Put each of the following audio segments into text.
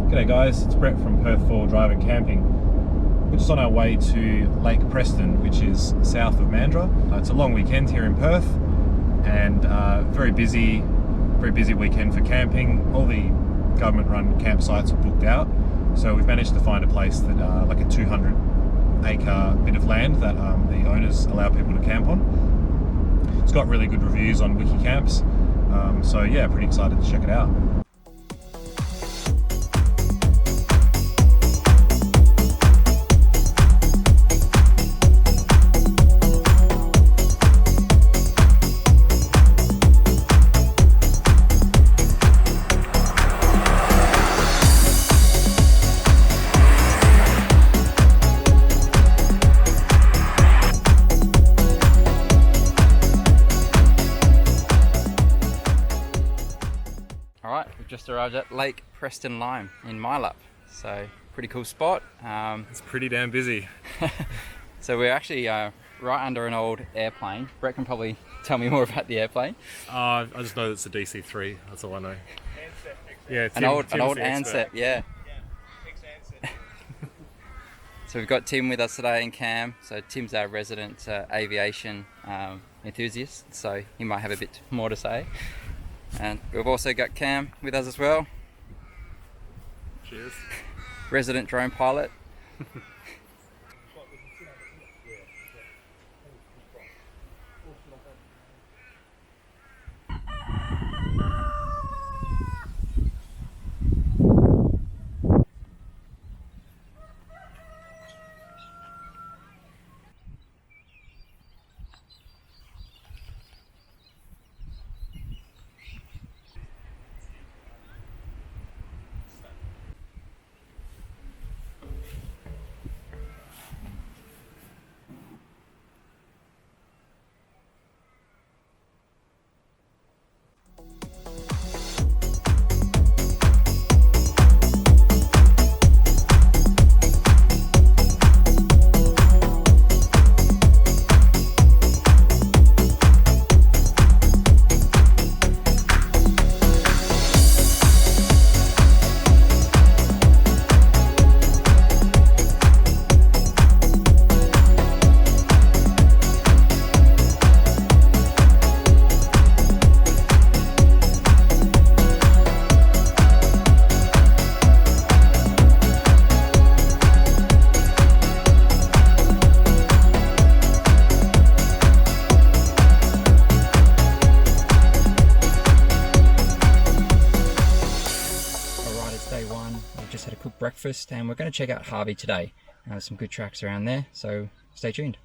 G'day guys, it's Brett from Perth for Driving Camping. We're just on our way to Lake Preston, which is south of Mandurah. It's a long weekend here in Perth and very busy weekend for camping. All the government-run campsites are booked out, so we've managed to find a place that like a 200-acre bit of land that the owners allow people to camp on. It's got really good reviews on Wikicamps, so yeah, pretty excited to check it out. Alright, we've just arrived at Lake Preston Lime in Myalup, so pretty cool spot. It's pretty damn busy. So we're actually right under an old airplane. Brett can probably tell me more about the airplane. I just know it's a DC3, that's all I know. Yeah, An old Ansett, yeah. So we've got Tim with us today and Cam. So Tim's our resident aviation enthusiast, so he might have a bit more to say. And we've also got Cam with us as well. Cheers. Resident drone pilot. Just had a quick breakfast and we're going to check out Harvey today. Some good tracks around there, so stay tuned.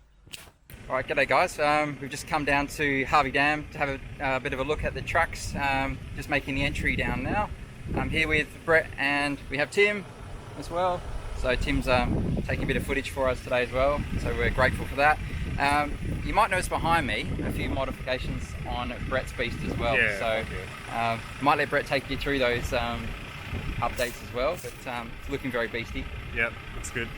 Alright, g'day guys. We've just come down to Harvey Dam to have a bit of a look at the tracks. Just making the entry down now. I'm here with Brett and we have Tim as well. So Tim's taking a bit of footage for us today as well, so we're grateful for that. You might notice behind me a few modifications on Brett's beast as well. Yeah, so might let Brett take you through those updates as well, but it's looking very beasty. Yep, looks good.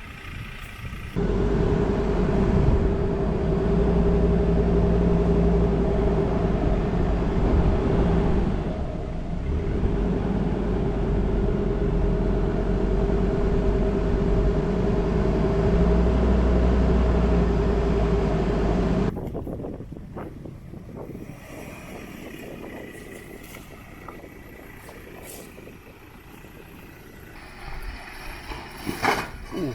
Ooh.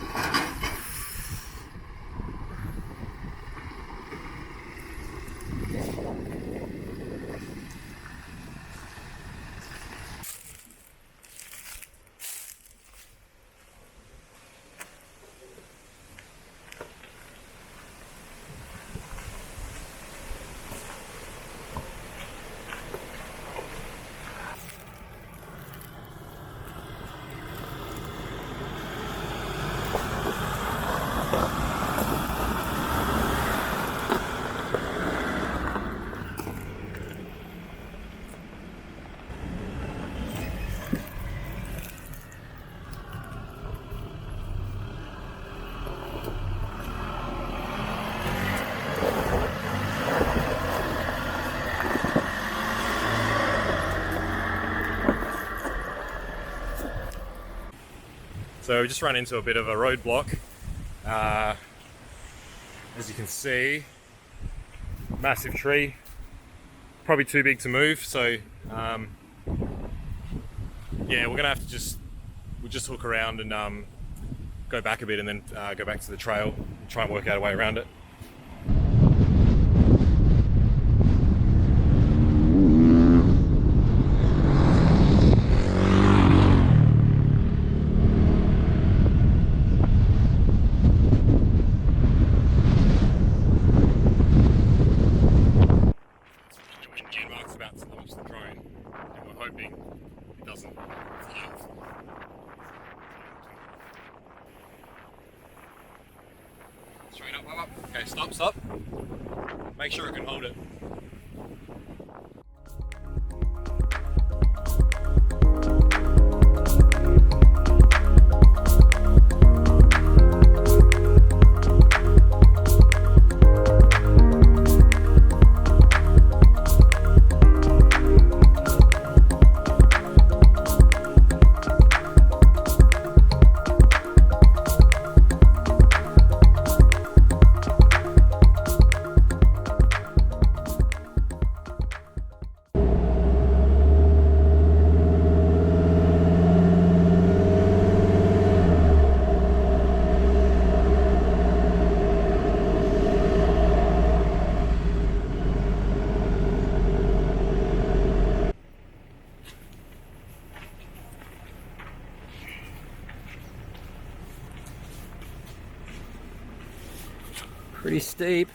So we just run into a bit of a roadblock. As you can see, massive tree, probably too big to move. So yeah, we're gonna have to we'll just hook around and go back a bit, and then go back to the trail and try and work out a way around it. Mark's about to launch the drone, and we're hoping it doesn't fly off. Straight up. Okay, stop. Make sure it can hold it. Pretty steep.